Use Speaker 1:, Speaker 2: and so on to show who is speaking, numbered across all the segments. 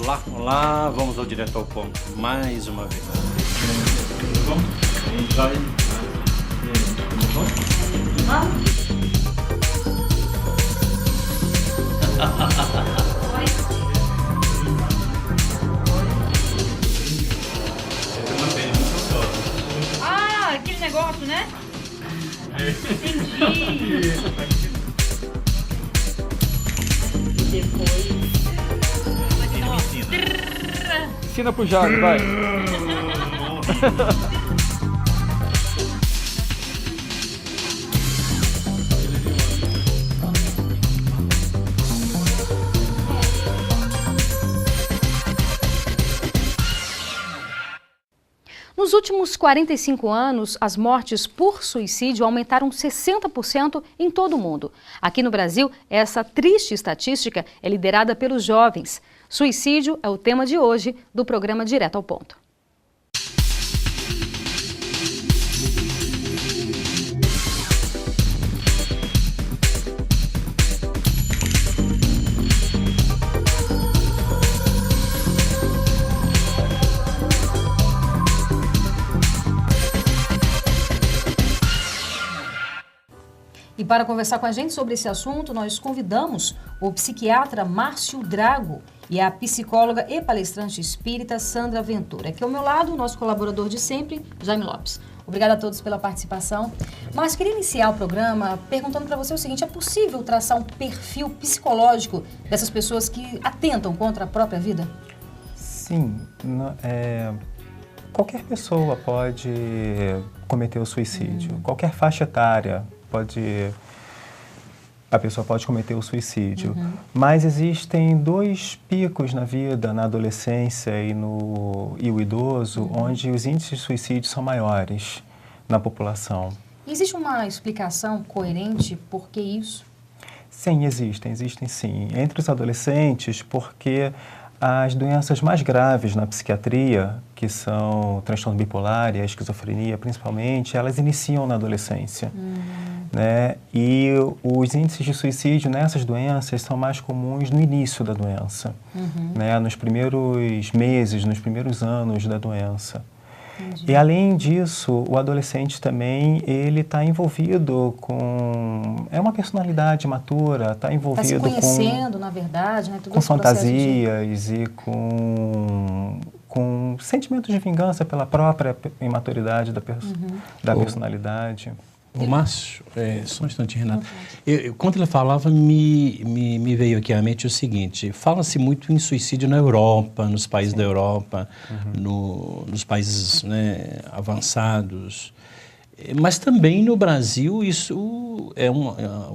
Speaker 1: Olá, olá, vamos ao Direto ao Ponto mais uma vez. Tudo bom? Tudo bom?
Speaker 2: Ah, aquele negócio, né? Entendi. Depois.
Speaker 3: Ensina pro Jago, vai.
Speaker 4: Nos últimos 45 anos, as mortes por suicídio aumentaram 60% em todo o mundo. Aqui no Brasil, essa triste estatística é liderada pelos jovens. Suicídio é o tema de hoje do programa Direto ao Ponto. E para conversar com a gente sobre esse assunto, nós convidamos o psiquiatra Márcio Drago e a psicóloga e palestrante espírita Sandra Ventura. Aqui ao meu lado, o nosso colaborador de sempre, Jaime Lopes. Obrigada a todos pela participação. Mas queria iniciar o programa perguntando para você o seguinte: é possível traçar um perfil psicológico dessas pessoas que atentam contra a própria vida?
Speaker 5: Sim, qualquer pessoa pode cometer o suicídio, qualquer faixa etária a pessoa pode cometer o suicídio, mas existem dois picos na vida, na adolescência e o idoso, onde os índices de suicídio são maiores na população.
Speaker 4: Existe uma explicação coerente por que isso?
Speaker 5: Sim, existem sim. Entre os adolescentes, porque as doenças mais graves na psiquiatria, que são o transtorno bipolar e a esquizofrenia principalmente, elas iniciam na adolescência. Né? E os índices de suicídio nessas doenças são mais comuns no início da doença, né? Nos primeiros meses, nos primeiros anos da doença. Entendi. E além disso, o adolescente também, ele está envolvido com... É uma personalidade matura, está envolvido
Speaker 4: com... Está se conhecendo, na verdade, né? Tudo
Speaker 5: com fantasias
Speaker 4: de...
Speaker 5: e com sentimentos de vingança pela própria imaturidade da personalidade.
Speaker 1: O Márcio, só um instantinho, Renato. Quando ele falava, me veio aqui à mente o seguinte: fala-se muito em suicídio na Europa, nos países da Europa, nos países, né, avançados, mas também no Brasil isso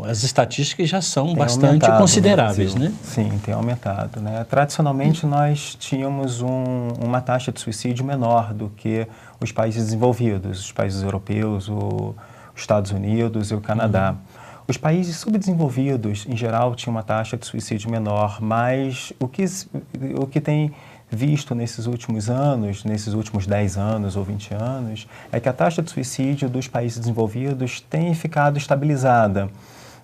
Speaker 1: as estatísticas já são bastante consideráveis, né?
Speaker 5: Sim, tem aumentado, né? Tradicionalmente nós tínhamos uma taxa de suicídio menor do que os países desenvolvidos, os países europeus, os Estados Unidos e o Canadá. Os países subdesenvolvidos, em geral, tinham uma taxa de suicídio menor, mas o que tem visto nesses últimos anos, nesses últimos 10 anos ou 20 anos, é que a taxa de suicídio dos países desenvolvidos tem ficado estabilizada,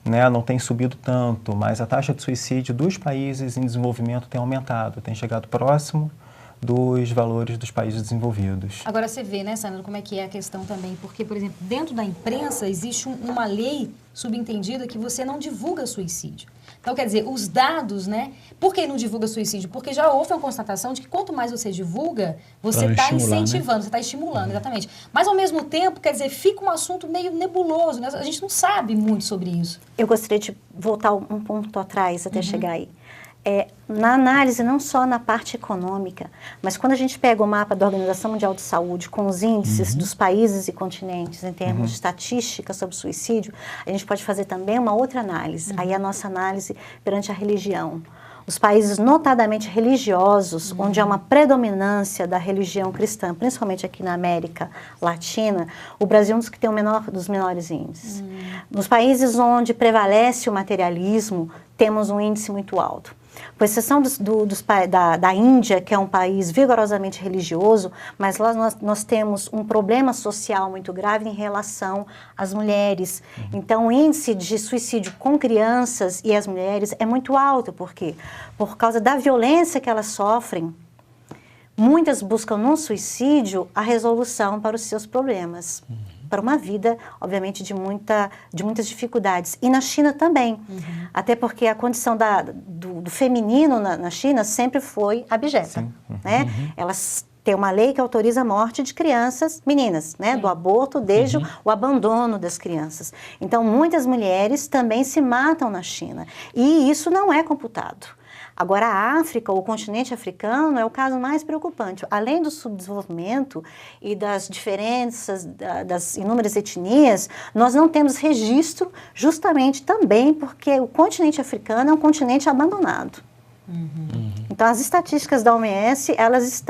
Speaker 5: né? Não tem subido tanto, mas a taxa de suicídio dos países em desenvolvimento tem aumentado, tem chegado próximo dos valores dos países desenvolvidos.
Speaker 4: Agora você vê, né, Sandra, como é que é a questão também, porque, por exemplo, dentro da imprensa existe uma lei subentendida que você não divulga suicídio. Então, quer dizer, os dados, né, por que não divulga suicídio? Porque já houve uma constatação de que quanto mais você divulga, você está incentivando, né? Você está estimulando, exatamente. Mas, ao mesmo tempo, quer dizer, fica um assunto meio nebuloso, né? A gente não sabe muito sobre isso.
Speaker 6: Eu gostaria de voltar um ponto atrás até chegar aí. Na análise, não só na parte econômica, mas quando a gente pega o mapa da Organização Mundial de Saúde com os índices dos países e continentes em termos de estatística sobre suicídio, a gente pode fazer também uma outra análise, aí a nossa análise perante a religião. Os países notadamente religiosos, onde há uma predominância da religião cristã, principalmente aqui na América Latina, o Brasil é um dos que tem dos menores índices. Nos países onde prevalece o materialismo, temos um índice muito alto. Com exceção da Índia, que é um país vigorosamente religioso, mas lá nós temos um problema social muito grave em relação às mulheres. Então, o índice de suicídio com crianças e as mulheres é muito alto. Por quê? Por causa da violência que elas sofrem. Muitas buscam no suicídio a resolução para os seus problemas, para uma vida, obviamente, de muitas dificuldades. E na China também, até porque a condição do feminino na China sempre foi abjeta. Né? Elas têm uma lei que autoriza a morte de crianças, meninas, né? Do aborto, desde o abandono das crianças. Então, muitas mulheres também se matam na China. E isso não é computado. Agora, a África, o continente africano, é o caso mais preocupante. Além do subdesenvolvimento e das diferenças das inúmeras etnias, nós não temos registro justamente também porque o continente africano é um continente abandonado. Então, as estatísticas da OMS, elas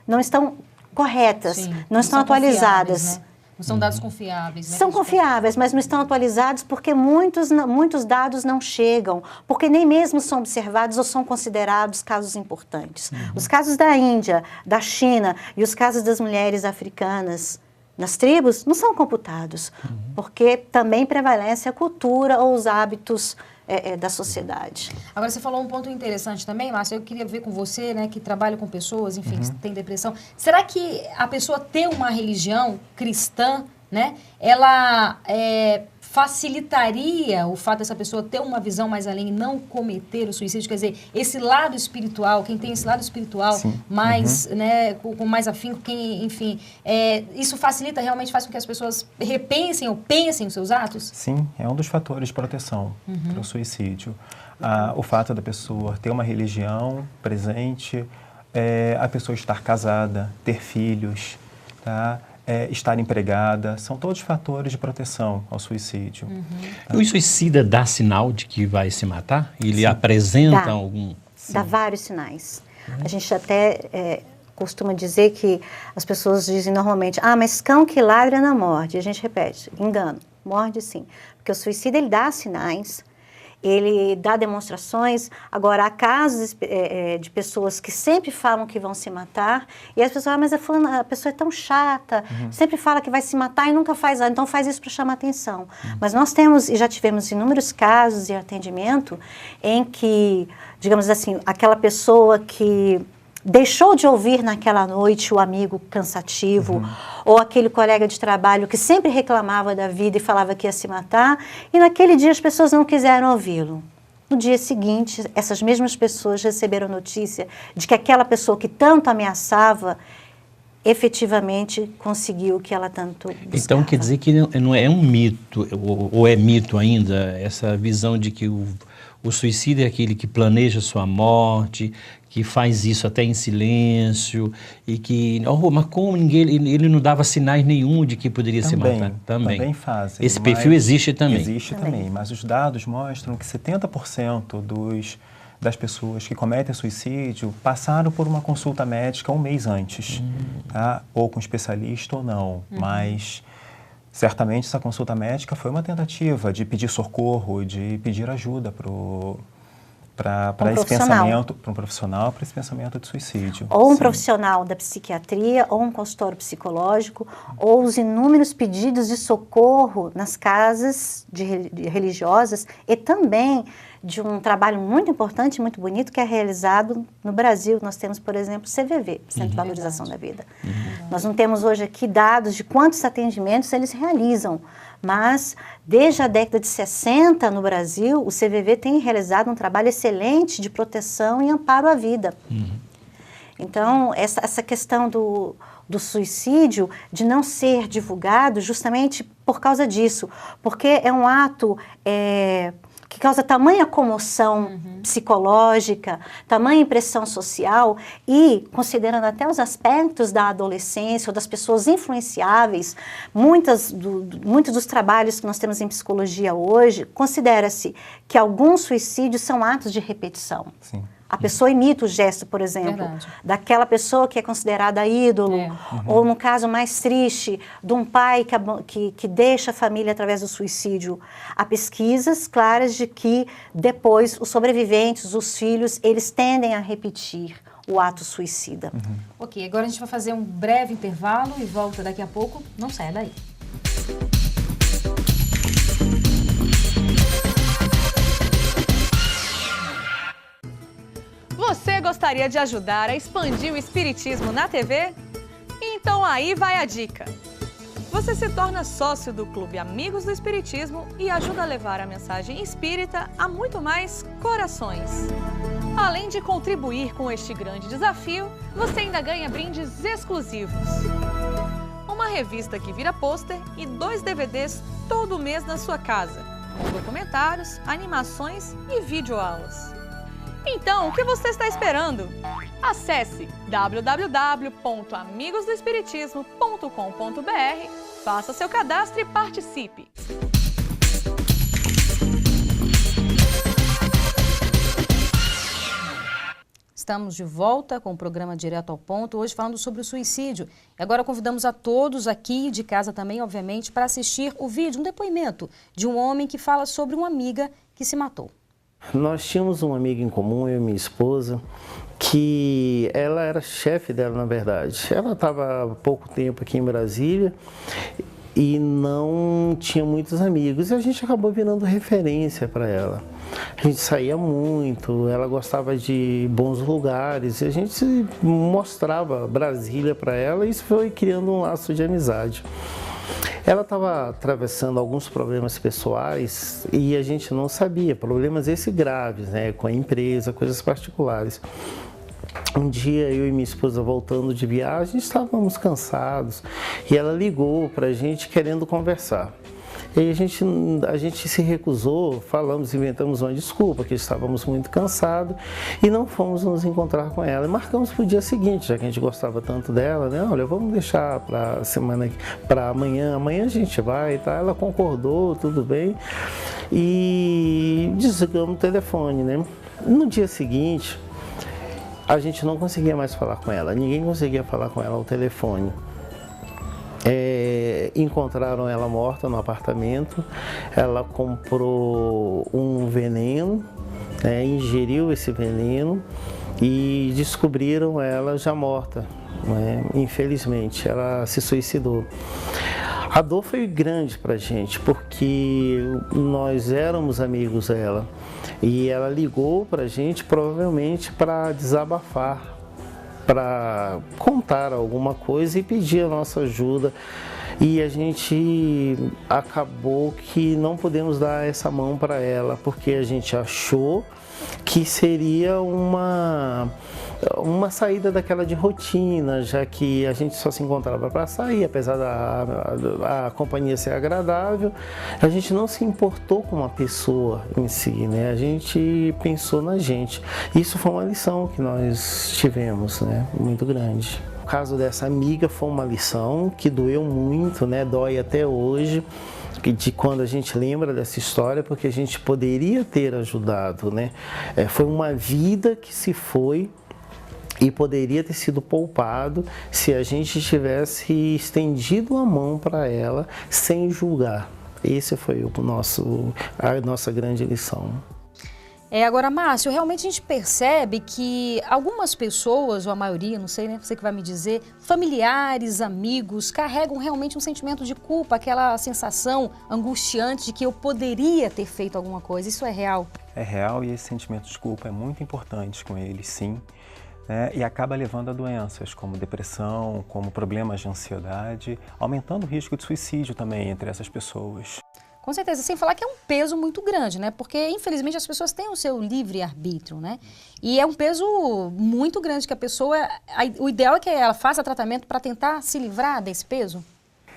Speaker 6: não estão corretas, não estão atualizadas.
Speaker 4: Né? Não são dados confiáveis, né?
Speaker 6: São confiáveis, mas não estão atualizados porque muitos dados não chegam, porque nem mesmo são observados ou são considerados casos importantes. Os casos da Índia, da China e os casos das mulheres africanas nas tribos não são computados, porque também prevalece a cultura ou os hábitos da sociedade.
Speaker 4: Agora, você falou um ponto interessante também, Márcia, eu queria ver com você, né, que trabalha com pessoas, enfim, que tem depressão. Será que a pessoa ter uma religião cristã, né, ela facilitaria o fato dessa pessoa ter uma visão mais além e não cometer o suicídio? Quer dizer, esse lado espiritual, quem tem esse lado espiritual mais, né, com mais afinco, quem, enfim, isso facilita, realmente faz com que as pessoas repensem ou pensem os seus atos?
Speaker 5: Sim, é um dos fatores de proteção para o suicídio. O fato da pessoa ter uma religião presente, a pessoa estar casada, ter filhos, tá? Estar empregada, são todos fatores de proteção ao suicídio.
Speaker 1: O suicida dá sinal de que vai se matar? Ele apresenta algum...
Speaker 6: Dá vários sinais. A gente até costuma dizer que as pessoas dizem normalmente, mas cão que ladra não morde. E a gente repete, engano, morde sim. Porque o suicida, ele dá sinais, ele dá demonstrações. Agora, há casos de pessoas que sempre falam que vão se matar, e as pessoas mas a pessoa é tão chata, sempre fala que vai se matar e nunca faz nada, então faz isso para chamar atenção. Mas nós temos, e já tivemos inúmeros casos de atendimento, em que, digamos assim, aquela pessoa que deixou de ouvir naquela noite o amigo cansativo, ou aquele colega de trabalho que sempre reclamava da vida e falava que ia se matar, e naquele dia as pessoas não quiseram ouvi-lo. No dia seguinte, essas mesmas pessoas receberam notícia de que aquela pessoa que tanto ameaçava, efetivamente conseguiu o que ela tanto buscava.
Speaker 1: Então quer dizer que não é um mito, ou é mito ainda, essa visão de que o suicídio é aquele que planeja sua morte, que faz isso até em silêncio, e que, mas como ele não dava sinais nenhum de que poderia se matar?
Speaker 5: Também fazem.
Speaker 1: Esse perfil existe também?
Speaker 5: Existe também, mas os dados mostram que 70% das pessoas que cometem suicídio passaram por uma consulta médica um mês antes, tá? Ou com especialista ou não, mas certamente essa consulta médica foi uma tentativa de pedir socorro, de pedir ajuda para esse pensamento, para um profissional, para esse pensamento de suicídio.
Speaker 6: Ou um profissional da psiquiatria, ou um consultório psicológico, ou os inúmeros pedidos de socorro nas casas religiosas, e também de um trabalho muito importante, muito bonito, que é realizado no Brasil. Nós temos, por exemplo, o CVV, Centro de Valorização da Vida. Nós não temos hoje aqui dados de quantos atendimentos eles realizam, mas desde a década de 60 no Brasil, o CVV tem realizado um trabalho excelente de proteção e amparo à vida. Então, essa questão do suicídio, de não ser divulgado justamente por causa disso, porque é um ato que causa tamanha comoção psicológica, tamanha impressão social, e considerando até os aspectos da adolescência ou das pessoas influenciáveis, muitos dos trabalhos que nós temos em psicologia hoje, considera-se que alguns suicídios são atos de repetição.
Speaker 5: Sim.
Speaker 6: A pessoa imita o gesto, por exemplo,
Speaker 4: Verdade.
Speaker 6: daquela pessoa que é considerada ídolo, ou no caso mais triste, de um pai que deixa a família através do suicídio. Há pesquisas claras de que depois os sobreviventes, os filhos, eles tendem a repetir o ato suicida.
Speaker 4: Ok, agora a gente vai fazer um breve intervalo e volta daqui a pouco. Não saia daí.
Speaker 7: Você gostaria de ajudar a expandir o espiritismo na TV? Então aí vai a dica. Você se torna sócio do Clube Amigos do Espiritismo e ajuda a levar a mensagem espírita a muito mais corações. Além de contribuir com este grande desafio, você ainda ganha brindes exclusivos. Uma revista que vira pôster e 2 DVDs todo mês na sua casa, com documentários, animações e videoaulas. Então, o que você está esperando? Acesse www.amigosdoespiritismo.com.br, faça seu cadastro e participe!
Speaker 4: Estamos de volta com o programa Direto ao Ponto, hoje falando sobre o suicídio. E agora convidamos a todos aqui de casa também, obviamente, para assistir o vídeo, um depoimento de um homem que fala sobre uma amiga que se matou.
Speaker 8: Nós tínhamos uma amiga em comum, eu e minha esposa, que ela era chefe dela, na verdade. Ela estava há pouco tempo aqui em Brasília e não tinha muitos amigos. E a gente acabou virando referência para ela. A gente saía muito, ela gostava de bons lugares e a gente mostrava Brasília para ela e isso foi criando um laço de amizade. Ela estava atravessando alguns problemas pessoais e a gente não sabia, problemas esses graves, né, com a empresa, coisas particulares. Um dia eu e minha esposa voltando de viagem, estávamos cansados e ela ligou para a gente querendo conversar. E aí a gente se recusou, inventamos uma desculpa, que estávamos muito cansados e não fomos nos encontrar com ela. E marcamos para o dia seguinte, já que a gente gostava tanto dela, né? Olha, vamos deixar para amanhã a gente vai, tá? Ela concordou, tudo bem. E desligamos o telefone, né? No dia seguinte, a gente não conseguia mais falar com ela, ninguém conseguia falar com ela ao telefone. Encontraram ela morta no apartamento, ela comprou um veneno, ingeriu esse veneno e descobriram ela já morta, né? Infelizmente, ela se suicidou. A dor foi grande para a gente, porque nós éramos amigos dela e ela ligou para a gente provavelmente para desabafar, para contar alguma coisa e pedir a nossa ajuda. E a gente acabou que não podemos dar essa mão para ela, porque a gente achou que seria uma saída daquela de rotina, já que a gente só se encontrava para sair, apesar da companhia ser agradável, a gente não se importou com a pessoa em si, né? A gente pensou na gente. Isso foi uma lição que nós tivemos, né? Muito grande. O caso dessa amiga foi uma lição que doeu muito, né? Dói até hoje, de quando a gente lembra dessa história, porque a gente poderia ter ajudado, né? Foi uma vida que se foi e poderia ter sido poupado se a gente tivesse estendido a mão para ela sem julgar. Esse foi a nossa grande lição.
Speaker 4: Agora, Márcio, realmente a gente percebe que algumas pessoas, ou a maioria, não sei, né, você que vai me dizer, familiares, amigos, carregam realmente um sentimento de culpa, aquela sensação angustiante de que eu poderia ter feito alguma coisa. Isso é real?
Speaker 5: É real e esse sentimento de culpa é muito importante com eles, sim. E acaba levando a doenças como depressão, como problemas de ansiedade, aumentando o risco de suicídio também entre essas pessoas.
Speaker 4: Com certeza, sem falar que é um peso muito grande, né? Porque, infelizmente, as pessoas têm o seu livre-arbítrio, né? E é um peso muito grande que a pessoa... O ideal é que ela faça tratamento para tentar se livrar desse peso.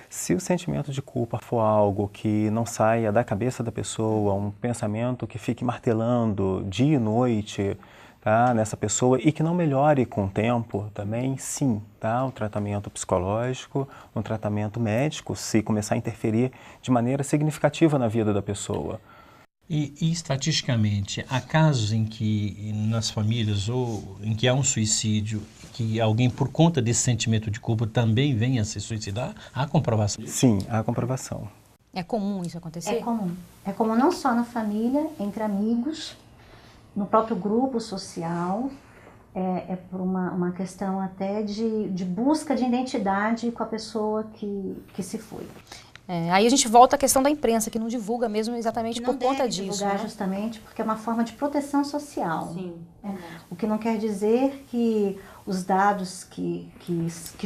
Speaker 5: Se o sentimento de culpa for algo que não saia da cabeça da pessoa, um pensamento que fique martelando dia e noite, tá, nessa pessoa e que não melhore com o tempo, também sim, tá, um tratamento psicológico, um tratamento médico, se começar a interferir de maneira significativa na vida da pessoa.
Speaker 1: E estatisticamente, há casos em que nas famílias ou em que há um suicídio, que alguém por conta desse sentimento de culpa também venha a se suicidar? Há comprovação?
Speaker 5: Sim, há comprovação.
Speaker 4: É comum isso acontecer?
Speaker 6: É comum. É comum não só na família, entre amigos, no próprio grupo social. É por uma questão até de busca de identidade com a pessoa que se foi.
Speaker 4: Aí a gente volta à questão da imprensa, que não divulga mesmo exatamente por conta disso.
Speaker 6: Divulgar,
Speaker 4: né?
Speaker 6: justamente porque é uma forma de proteção social.
Speaker 2: Sim.
Speaker 6: O que não quer dizer que os dados que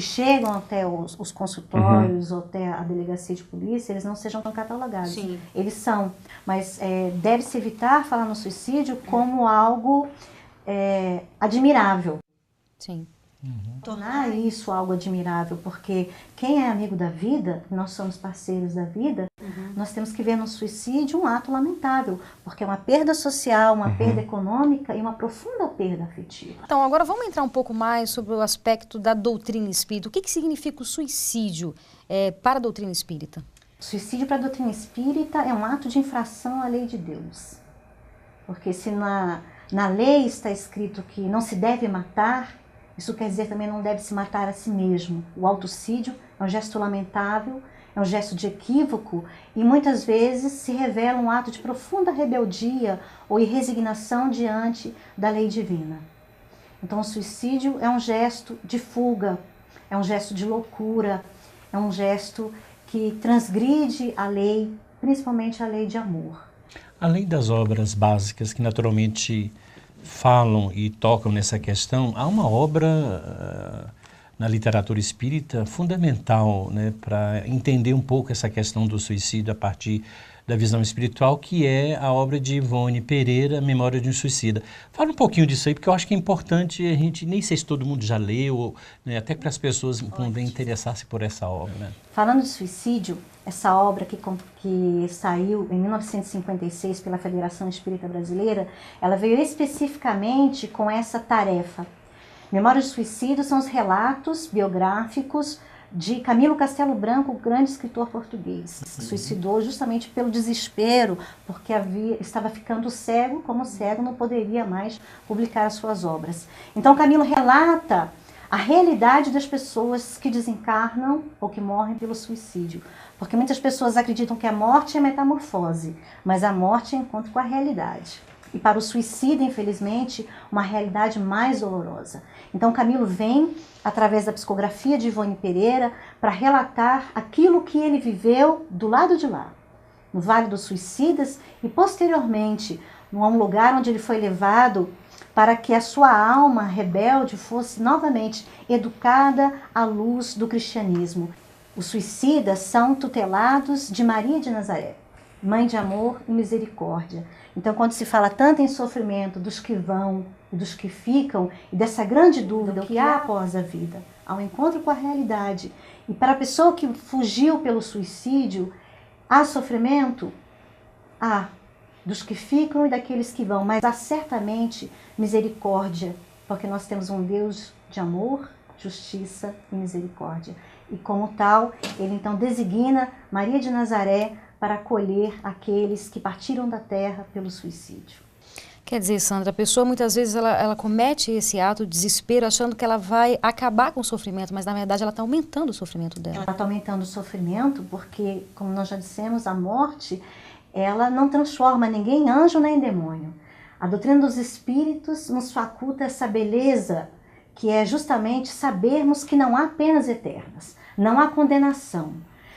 Speaker 6: chegam até os consultórios ou até a delegacia de polícia, eles não sejam catalogados.
Speaker 2: Sim.
Speaker 6: Eles são, mas deve-se evitar falar no suicídio como algo admirável.
Speaker 4: Sim.
Speaker 6: Tornar isso algo admirável, porque quem é amigo da vida, nós somos parceiros da vida, nós temos que ver no suicídio um ato lamentável, porque é uma perda social, uma perda econômica e uma profunda perda afetiva.
Speaker 4: Então, agora vamos entrar um pouco mais sobre o aspecto da doutrina espírita. O que significa o suicídio para a doutrina espírita?
Speaker 6: Suicídio para a doutrina espírita é um ato de infração à lei de Deus. Porque se na lei está escrito que não se deve matar, isso quer dizer também não deve se matar a si mesmo. O autocídio é um gesto lamentável, é um gesto de equívoco e muitas vezes se revela um ato de profunda rebeldia ou irresignação diante da lei divina. Então o suicídio é um gesto de fuga, é um gesto de loucura, é um gesto que transgride a lei, principalmente a lei de amor.
Speaker 1: Além das obras básicas que naturalmente falam e tocam nessa questão, há uma obra na literatura espírita fundamental, né, para entender um pouco essa questão do suicídio a partir da visão espiritual, que é a obra de Ivone Pereira, Memória de um Suicida. Fala um pouquinho disso aí, porque eu acho que é importante, a gente, nem sei se todo mundo já leu, né, até para as pessoas convém interessar-se por essa obra. Né?
Speaker 6: Falando de suicídio, essa obra que saiu em 1956 pela Federação Espírita Brasileira, ela veio especificamente com essa tarefa. Memórias de Suicídio são os relatos biográficos de Camilo Castelo Branco, o grande escritor português. Suicidou justamente pelo desespero, porque estava ficando cego, como cego não poderia mais publicar as suas obras. Então Camilo relata a realidade das pessoas que desencarnam ou que morrem pelo suicídio. Porque muitas pessoas acreditam que a morte é metamorfose, mas a morte é encontro com a realidade. E para o suicida, infelizmente, uma realidade mais dolorosa. Então Camilo vem, através da psicografia de Ivone Pereira, para relatar aquilo que ele viveu do lado de lá, no Vale dos Suicidas, e posteriormente, num lugar onde ele foi levado para que a sua alma rebelde fosse novamente educada à luz do cristianismo. Os suicidas são tutelados de Maria de Nazaré, mãe de amor e misericórdia. Então, quando se fala tanto em sofrimento dos que vão e dos que ficam, e dessa grande dúvida, o que há após a vida, ao encontro com a realidade, e para a pessoa que fugiu pelo suicídio, há sofrimento? Há. Dos que ficam e daqueles que vão, mas há certamente misericórdia, porque nós temos um Deus de amor, justiça e misericórdia. E como tal, ele então designa Maria de Nazaré para acolher aqueles que partiram da terra pelo suicídio.
Speaker 4: Quer dizer, Sandra, a pessoa muitas vezes ela comete esse ato de desespero achando que ela vai acabar com o sofrimento, mas na verdade ela está aumentando o sofrimento dela.
Speaker 6: Ela está aumentando o sofrimento porque, como nós já dissemos, a morte ela não transforma ninguém em anjo nem em demônio. A doutrina dos espíritos nos faculta essa beleza, que é justamente sabermos que não há penas eternas, não há condenação.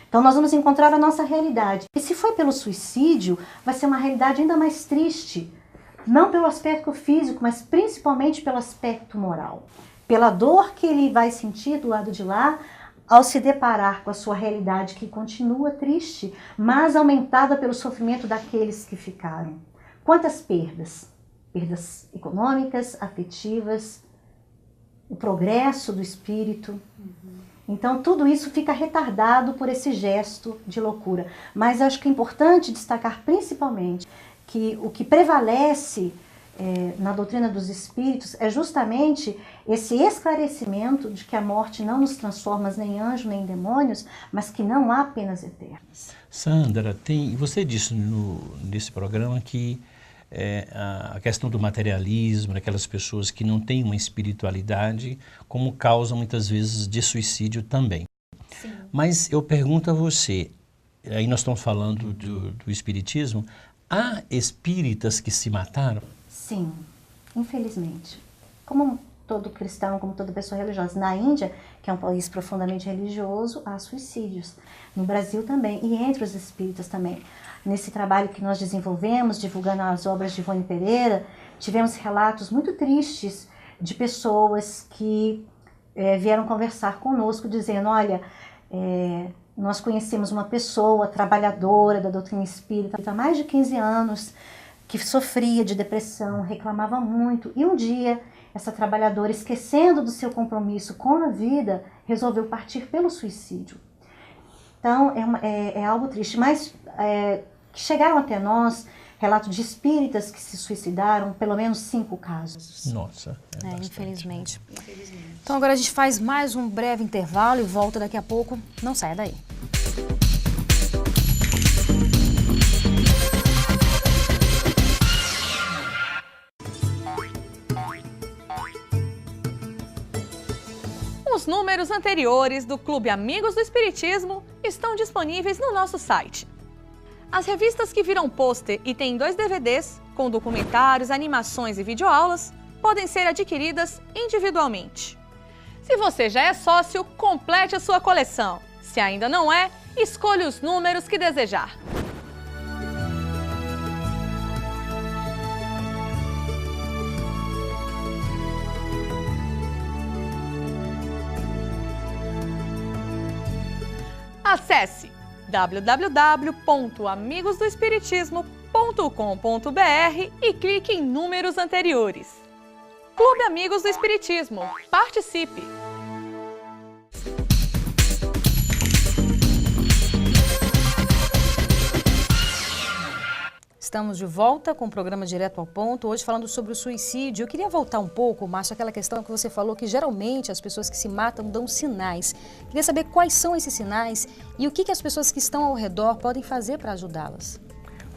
Speaker 6: Então nós vamos encontrar a nossa realidade. E se foi pelo suicídio, vai ser uma realidade ainda mais triste, não pelo aspecto físico, mas principalmente pelo aspecto moral. Pela dor que ele vai sentir do lado de lá, ao se deparar com a sua realidade que continua triste, mas aumentada pelo sofrimento daqueles que ficaram. Quantas perdas? Perdas econômicas, afetivas, o progresso do espírito. Então tudo isso fica retardado por esse gesto de loucura. Mas acho que é importante destacar principalmente que o que prevalece na doutrina dos espíritos é justamente esse esclarecimento de que a morte não nos transforma nem em anjos nem em demônios, mas que não há penas eternas.
Speaker 1: Sandra, você disse nesse programa que a questão do materialismo, daquelas pessoas que não têm uma espiritualidade, como causa muitas vezes de suicídio também.
Speaker 4: Sim.
Speaker 1: Mas eu pergunto a você, aí nós estamos falando do espiritismo, há espíritas que se mataram?
Speaker 6: Sim, infelizmente. Como todo cristão, como toda pessoa religiosa. Na Índia, que é um país profundamente religioso, há suicídios. No Brasil também, e entre os espíritas também. Nesse trabalho que nós desenvolvemos, divulgando as obras de Ivone Pereira, tivemos relatos muito tristes de pessoas que vieram conversar conosco, dizendo, olha, nós conhecemos uma pessoa trabalhadora da doutrina espírita há mais de 15 anos, que sofria de depressão, reclamava muito, e um dia essa trabalhadora, esquecendo do seu compromisso com a vida, resolveu partir pelo suicídio. Então, é algo triste, mas que chegaram até nós relatos de espíritas que se suicidaram, pelo menos 5 casos.
Speaker 1: Nossa.
Speaker 4: Infelizmente. Então agora a gente faz mais um breve intervalo e volta daqui a pouco. Não saia daí.
Speaker 7: Os números anteriores do Clube Amigos do Espiritismo estão disponíveis no nosso site. As revistas que viram pôster e têm 2 DVDs, com documentários, animações e videoaulas, podem ser adquiridas individualmente. Se você já é sócio, complete a sua coleção. Se ainda não é, escolha os números que desejar. Acesse www.amigosdoespiritismo.com.br e clique em números anteriores. Clube Amigos do Espiritismo. Participe!
Speaker 4: Estamos de volta com o programa Direto ao Ponto, hoje falando sobre o suicídio. Eu queria voltar um pouco, Márcio, àquela questão que você falou, que geralmente as pessoas que se matam dão sinais. Queria saber quais são esses sinais e o que as pessoas que estão ao redor podem fazer para ajudá-las.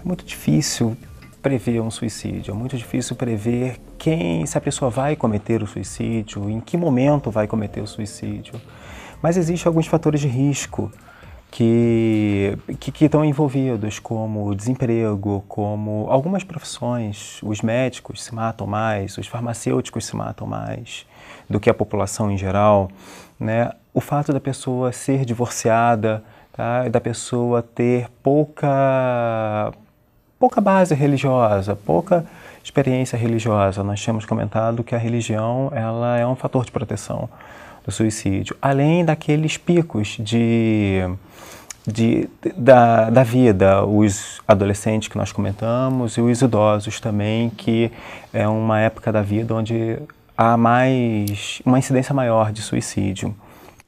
Speaker 5: É muito difícil prever um suicídio, é muito difícil prever se a pessoa vai cometer o suicídio, em que momento vai cometer o suicídio. Mas existem alguns fatores de risco que estão envolvidos, como desemprego, como algumas profissões. Os médicos se matam mais, os farmacêuticos se matam mais do que a população em geral, né? O fato da pessoa ser divorciada, tá? Da pessoa ter pouca base religiosa, pouca experiência religiosa. Nós tínhamos comentado que a religião ela é um fator de proteção do suicídio, além daqueles picos da vida, os adolescentes que nós comentamos e os idosos também, que é uma época da vida onde há uma incidência maior de suicídio.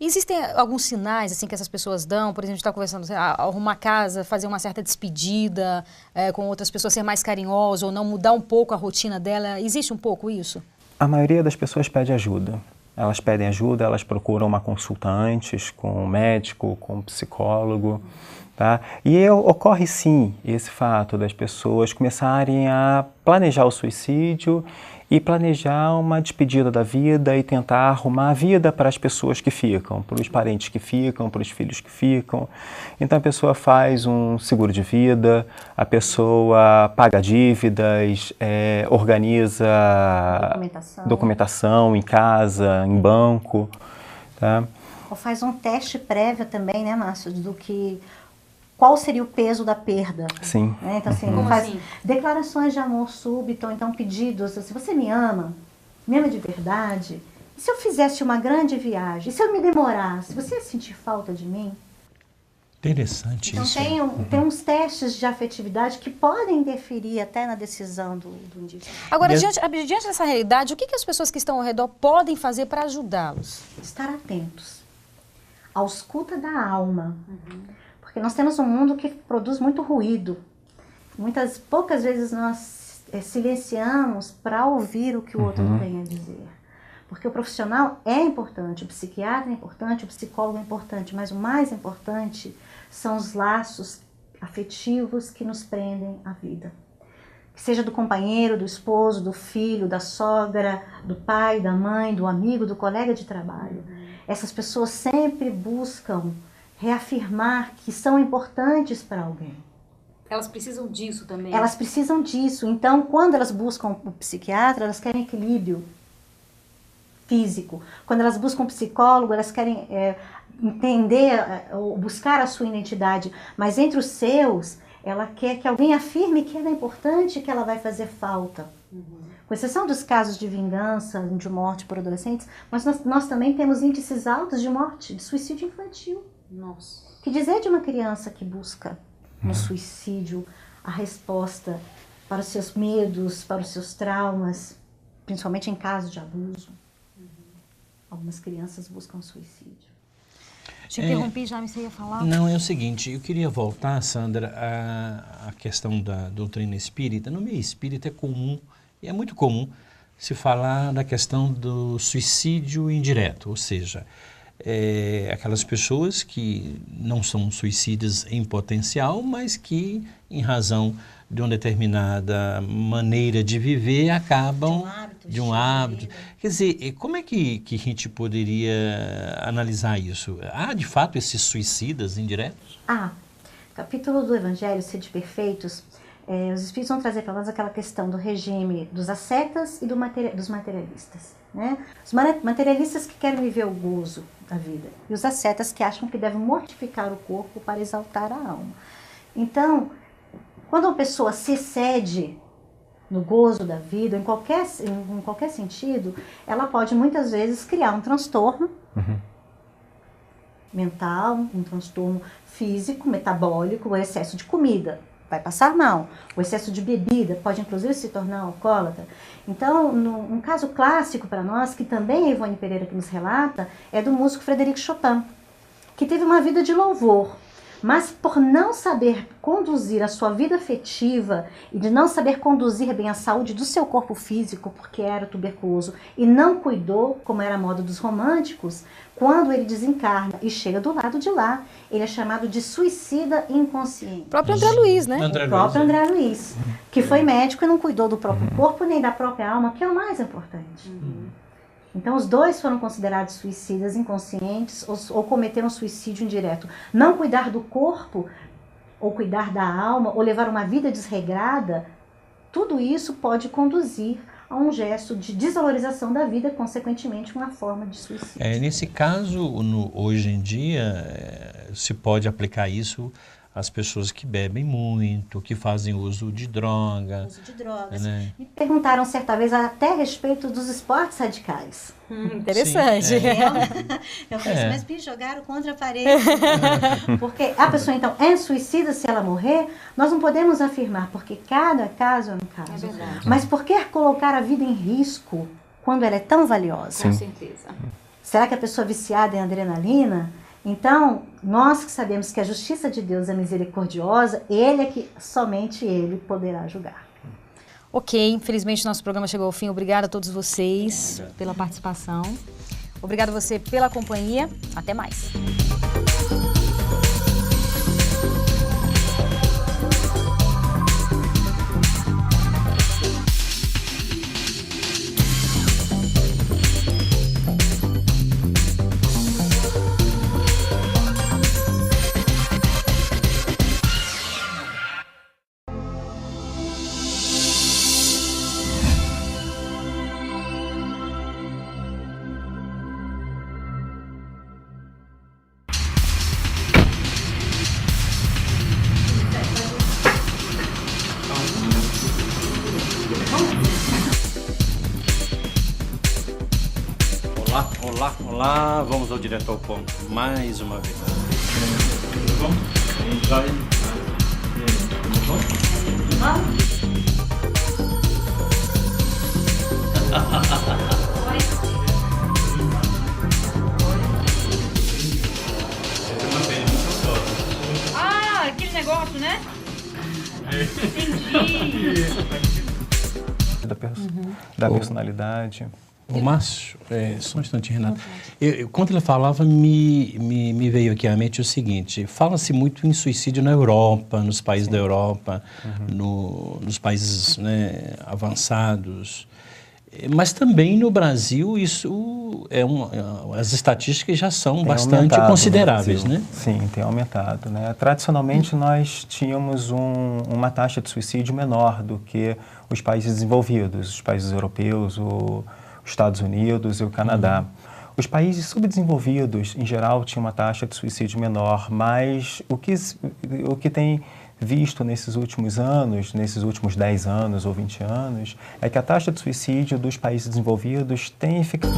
Speaker 4: Existem alguns sinais assim que essas pessoas dão, por exemplo, a gente está conversando, arrumar casa, fazer uma certa despedida com outras pessoas, ser mais carinhoso ou não, mudar um pouco a rotina dela, existe um pouco isso?
Speaker 5: A maioria das pessoas pede ajuda. Elas pedem ajuda, elas procuram uma consulta antes com um médico, com um psicólogo, tá? E ocorre sim esse fato das pessoas começarem a planejar o suicídio e planejar uma despedida da vida e tentar arrumar a vida para as pessoas que ficam, para os parentes que ficam, para os filhos que ficam. Então a pessoa faz um seguro de vida, a pessoa paga dívidas, organiza documentação em casa, em banco, tá?
Speaker 6: Ou faz um teste prévio também, né, Márcio, qual seria o peso da perda.
Speaker 5: Sim.
Speaker 6: Né? Então, assim, faz declarações de amor súbito, ou então pedidos, assim, você me ama de verdade? E se eu fizesse uma grande viagem? E se eu me demorasse? Você ia sentir falta de mim?
Speaker 1: Interessante
Speaker 6: então,
Speaker 1: isso.
Speaker 6: Tem uns testes de afetividade que podem interferir até na decisão do indivíduo.
Speaker 4: Agora, diante dessa realidade, o que as pessoas que estão ao redor podem fazer para ajudá-los?
Speaker 6: Estar atentos à ausculta da alma. Porque nós temos um mundo que produz muito ruído. Poucas vezes nós silenciamos para ouvir o que o outro tem a dizer. Porque o profissional é importante, o psiquiatra é importante, o psicólogo é importante, mas o mais importante são os laços afetivos que nos prendem à vida. Que seja do companheiro, do esposo, do filho, da sogra, do pai, da mãe, do amigo, do colega de trabalho. Essas pessoas sempre buscam reafirmar que são importantes para alguém.
Speaker 4: Elas precisam disso também.
Speaker 6: Elas precisam disso. Então, quando elas buscam o psiquiatra, elas querem equilíbrio físico. Quando elas buscam um psicólogo, elas querem entender, ou buscar a sua identidade. Mas entre os seus, ela quer que alguém afirme que ela é importante e que ela vai fazer falta. Com exceção dos casos de vingança, de morte por adolescentes, mas nós também temos índices altos de morte, de suicídio infantil.
Speaker 4: Nossa.
Speaker 6: Que dizer de uma criança que busca no suicídio a resposta para os seus medos, para os seus traumas, principalmente em casos de abuso? Algumas crianças buscam suicídio.
Speaker 4: Te interrompi, já você ia falar?
Speaker 1: Não, é o seguinte, eu queria voltar, Sandra, à questão da doutrina espírita. No meio espírita é comum, e é muito comum, se falar da questão do suicídio indireto, ou seja, aquelas pessoas que não são suicidas em potencial, mas que, em razão de uma determinada maneira de viver, acabam de um hábito. Quer dizer, como é que a gente poderia analisar isso? Há, de fato, esses suicidas indiretos?
Speaker 6: Capítulo do Evangelho, Sede Perfeitos, os Espíritos vão trazer para nós aquela questão do regime dos ascetas e dos materialistas. Né? Os materialistas que querem viver o gozo da vida e os ascetas que acham que devem mortificar o corpo para exaltar a alma. Então, quando uma pessoa se excede no gozo da vida, em qualquer sentido, ela pode muitas vezes criar um transtorno mental, um transtorno físico, metabólico, o excesso de comida. Vai passar mal. O excesso de bebida pode, inclusive, se tornar alcoólatra. Então, um caso clássico para nós, que também a Ivone Pereira que nos relata, é do músico Frederic Chopin, que teve uma vida de louvor, mas por não saber conduzir a sua vida afetiva e de não saber conduzir bem a saúde do seu corpo físico, porque era tuberculoso, e não cuidou, como era a moda dos românticos, quando ele desencarna e chega do lado de lá, ele é chamado de suicida inconsciente.
Speaker 4: O próprio André Luiz, né?
Speaker 6: O próprio André Luiz, que foi médico e não cuidou do próprio corpo nem da própria alma, que é o mais importante. Então, os dois foram considerados suicidas inconscientes ou cometeram suicídio indireto. Não cuidar do corpo, ou cuidar da alma, ou levar uma vida desregrada, tudo isso pode conduzir a um gesto de desvalorização da vida, consequentemente uma forma de suicídio.
Speaker 1: Nesse caso, hoje em dia, se pode aplicar isso às pessoas que bebem muito, que fazem uso de droga.
Speaker 6: Uso de drogas.
Speaker 1: Né?
Speaker 6: Me perguntaram certa vez até a respeito dos esportes radicais.
Speaker 4: Interessante.
Speaker 1: Sim,
Speaker 6: Eu falei, mas me jogaram contra a parede. Porque a pessoa, então, é suicida se ela morrer? Nós não podemos afirmar, porque cada caso é um caso.
Speaker 4: É verdade.
Speaker 6: Mas por que colocar a vida em risco quando ela é tão valiosa?
Speaker 4: Com certeza.
Speaker 6: Será que a pessoa viciada em adrenalina? Então, nós que sabemos que a justiça de Deus é misericordiosa, somente Ele poderá julgar.
Speaker 4: Ok, infelizmente nosso programa chegou ao fim. Obrigada a todos vocês pela participação. Obrigada a você pela companhia. Até mais.
Speaker 1: Olá, vamos ao direto ao ponto, mais uma vez. Tudo bom? Joia? Tudo bom?
Speaker 2: Ah, aquele negócio, né? Entendi.
Speaker 5: da personalidade.
Speaker 1: O Márcio, só um instantinho, Renato. Quando ele falava, me veio aqui à mente o seguinte: fala-se muito em suicídio na Europa, nos países da Europa, nos países, né, avançados. Mas também no Brasil, isso as estatísticas já são bastante consideráveis, né?
Speaker 5: Sim, tem aumentado, né? Tradicionalmente, nós tínhamos uma taxa de suicídio menor do que os países desenvolvidos, os países europeus, os Estados Unidos e o Canadá. Os países subdesenvolvidos, em geral, tinham uma taxa de suicídio menor, mas o que tem visto nesses últimos anos, nesses últimos 10 anos ou 20 anos, é que a taxa de suicídio dos países desenvolvidos tem ficado...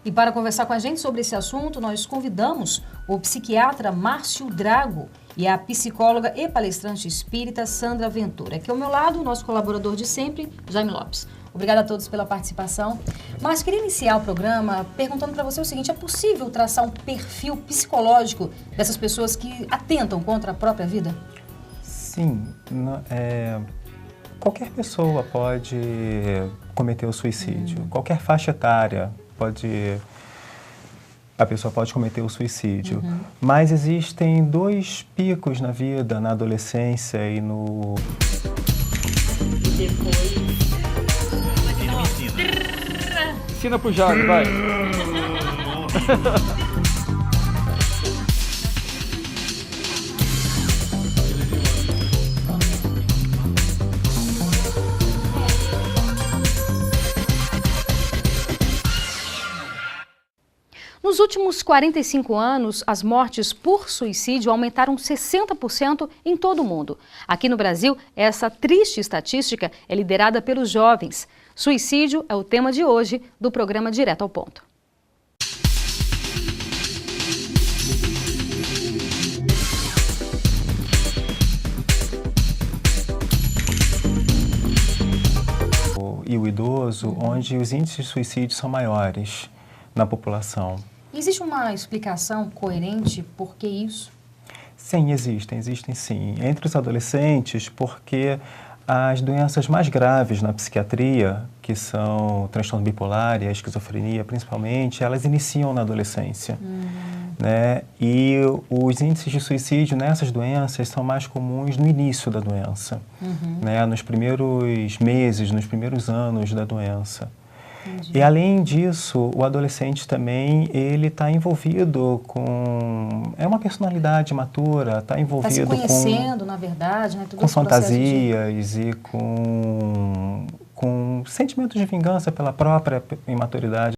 Speaker 4: E para conversar com a gente sobre esse assunto, nós convidamos o psiquiatra Márcio Drago e a psicóloga e palestrante espírita Sandra Ventura. Aqui ao meu lado, o nosso colaborador de sempre, Jaime Lopes. Obrigada a todos pela participação. Mas queria iniciar o programa perguntando para você o seguinte: é possível traçar um perfil psicológico dessas pessoas que atentam contra a própria vida?
Speaker 5: Sim. Qualquer pessoa pode cometer o suicídio. Qualquer faixa etária a pessoa pode cometer o suicídio. Mas existem dois picos na vida, na adolescência e no...
Speaker 3: Ensina pro Jaime, vai.
Speaker 4: Nos últimos 45 anos, as mortes por suicídio aumentaram 60% em todo o mundo. Aqui no Brasil, essa triste estatística é liderada pelos jovens. Suicídio é o tema de hoje do programa Direto ao Ponto.
Speaker 5: E o idoso, onde os índices de suicídio são maiores na população.
Speaker 4: Existe uma explicação coerente por que isso?
Speaker 5: Sim, existem sim. Entre os adolescentes, porque as doenças mais graves na psiquiatria, que são o transtorno bipolar e a esquizofrenia principalmente, elas iniciam na adolescência. Né? E os índices de suicídio nessas doenças são mais comuns no início da doença, né? Nos primeiros meses, nos primeiros anos da doença. E além disso, o adolescente também, ele está envolvido com... É uma personalidade matura, está envolvido
Speaker 4: se conhecendo, na verdade, né?
Speaker 5: Com fantasias e com sentimentos de vingança pela própria imaturidade.